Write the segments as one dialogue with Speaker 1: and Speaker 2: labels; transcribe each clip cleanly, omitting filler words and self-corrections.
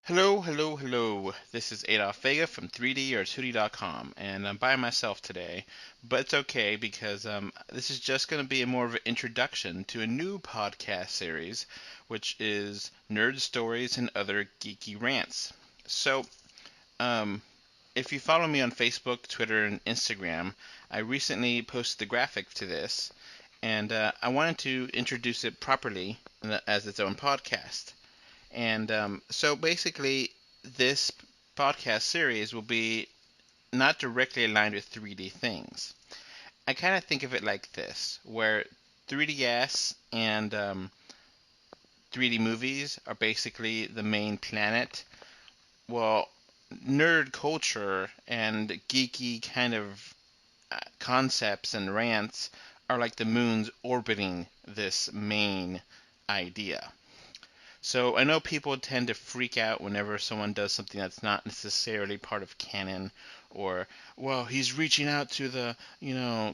Speaker 1: Hello, hello, hello. This is Adolf Vega from 3D or 2D.com, and I'm by myself today, but it's okay because this is just going to be more of an introduction to a new podcast series, which is Nerd Stories and Other Geeky Rants. So, um, if you follow me on Facebook, Twitter, and Instagram, I recently posted the graphic to this, and I wanted to introduce it properly as its own podcast. And so basically, this podcast series will be not directly aligned with 3D things. I kind of think of it like this, where 3DS and 3D movies are basically the main planet. Well, nerd culture and geeky kind of concepts and rants are like the moons orbiting this main idea. So I know people tend to freak out whenever someone does something that's not necessarily part of canon, or well, he's reaching out to the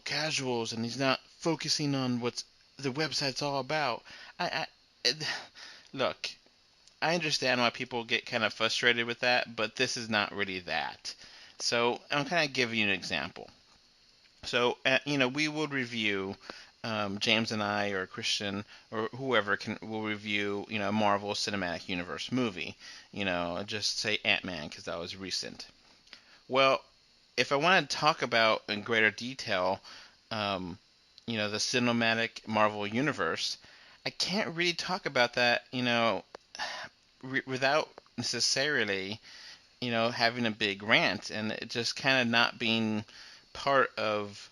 Speaker 1: casuals and he's not focusing on what's the website's all about. I look, I understand why people get kind of frustrated with that, but this is not really that. So I'm kind of giving you an example. So, we would review, James and I, or Christian, or whoever will review, a Marvel Cinematic Universe movie. Just say Ant-Man because that was recent. Well, if I want to talk about in greater detail, um, the cinematic Marvel universe, I can't really talk about that, without necessarily, having a big rant and it just kind of not being part of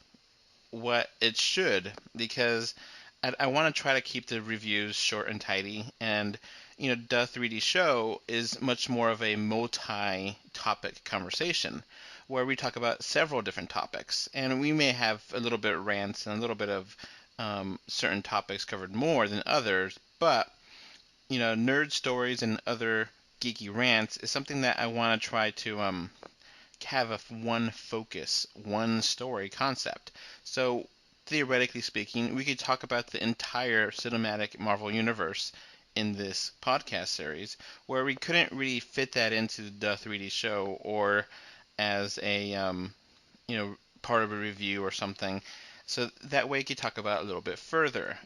Speaker 1: what it should, because I want to try to keep the reviews short and tidy. And the 3D show is much more of a multi-topic conversation where we talk about several different topics, and we may have a little bit of rants and a little bit of certain topics covered more than others. But nerd stories and other geeky rants is something that I want to try to have a one focus, one story concept. So theoretically speaking, we could talk about the entire cinematic Marvel universe in this podcast series, where we couldn't really fit that into the 3D show or as a part of a review or something. So that way, you could talk about it a little bit further.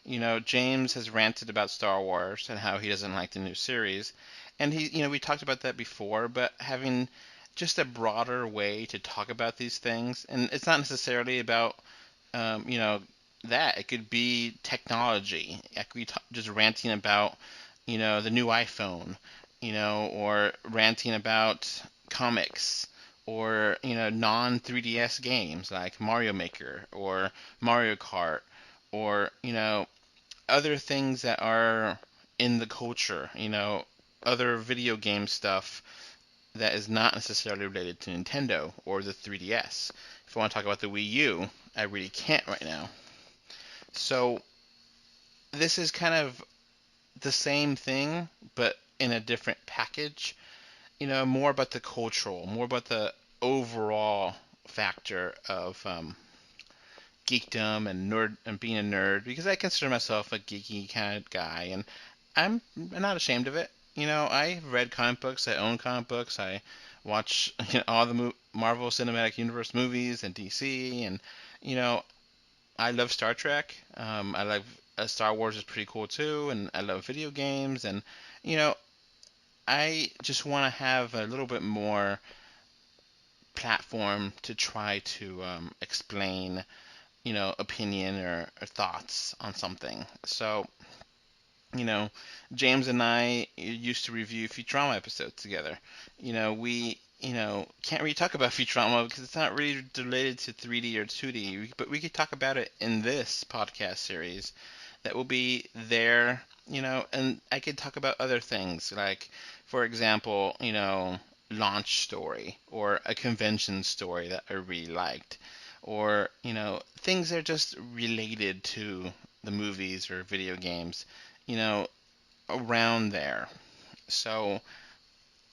Speaker 1: James has ranted about Star Wars and how he doesn't like the new series, and we talked about that before. But having just a broader way to talk about these things, and it's not necessarily about um, you know that. It could be technology. It could be just ranting about the new iPhone, or ranting about comics, or non 3DS games like Mario Maker or Mario Kart, or other things that are in the culture, other video game stuff that is not necessarily related to Nintendo or the 3DS. If I want to talk about the Wii U, I really can't right now. So this is kind of the same thing, but in a different package. More about the cultural, more about the overall factor of geekdom and nerd and being a nerd, because I consider myself a geeky kind of guy, and I'm not ashamed of it. I read comic books, I own comic books, I watch all the Marvel Cinematic Universe movies and DC, and you know I love Star Trek. I love Star Wars is pretty cool too, and I love video games, and you know I just want to have a little bit more platform to try to explain opinion or thoughts on something. So you know, James and I used to review Futurama episodes together. We can't really talk about Futurama because it's not really related to 3D or 2D, but we could talk about it in this podcast series that will be there, and I could talk about other things like, for example, launch story or a convention story that I really liked, or things that are just related to the movies or video games, you know, around there. So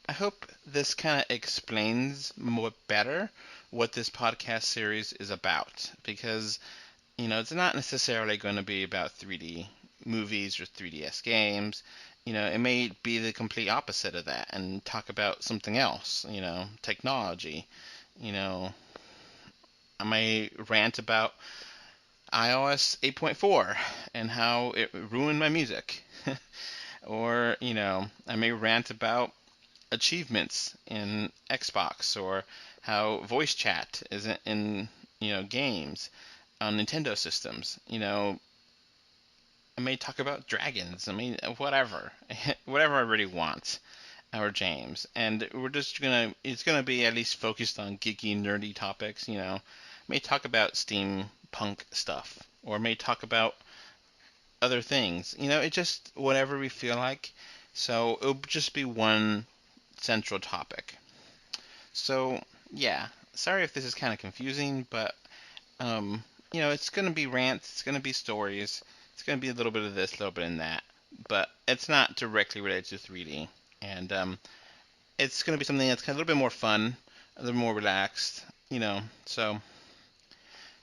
Speaker 1: I hope this kind of explains more better what this podcast series is about, because it's not necessarily going to be about 3D movies or 3DS games. it may be the complete opposite of that and talk about something else, technology. You know, I may rant about iOS 8.4 and how it ruined my music. Or, I may rant about achievements in Xbox, or how voice chat isn't in, games on Nintendo systems. I may talk about dragons. I mean, whatever. Whatever I really want. Or James. And it's gonna be at least focused on geeky, nerdy topics. May talk about steampunk stuff, or may talk about other things. It just whatever we feel like. So it'll just be one central topic. So yeah, sorry if this is kind of confusing, but it's gonna be rants, it's gonna be stories, it's gonna be a little bit of this, a little bit in that, but it's not directly related to 3D, and it's gonna be something that's kind of a little bit more fun, a little more relaxed. So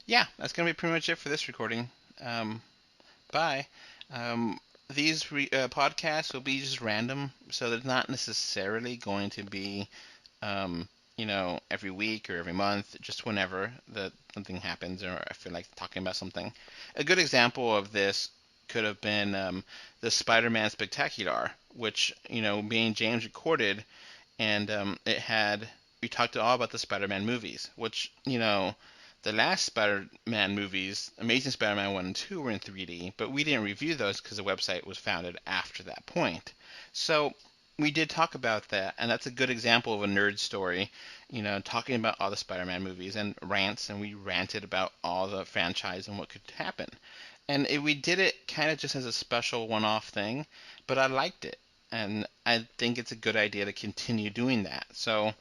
Speaker 1: yeah, that's gonna be pretty much it for this recording. Um, Bye. Um, these podcasts will be just random, so they're not necessarily going to be, every week or every month, just whenever something happens or I feel like talking about something. A good example of this could have been the Spider-Man Spectacular, which, me and James recorded, and we talked all about the Spider-Man movies, which, the last Spider-Man movies, Amazing Spider-Man 1 and 2, were in 3D, but we didn't review those because the website was founded after that point. So we did talk about that, and that's a good example of a nerd story, talking about all the Spider-Man movies and rants, and we ranted about all the franchise and what could happen. And we did it kind of just as a special one-off thing, but I liked it, and I think it's a good idea to continue doing that. So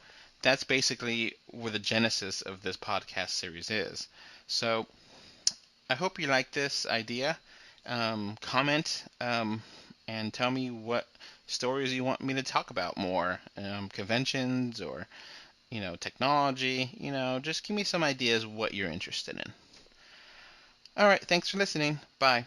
Speaker 1: that's basically where the genesis of this podcast series is. So I hope you like this idea. Comment and tell me what stories you want me to talk about more. Conventions or, technology. Just give me some ideas what you're interested in. All right, thanks for listening. Bye.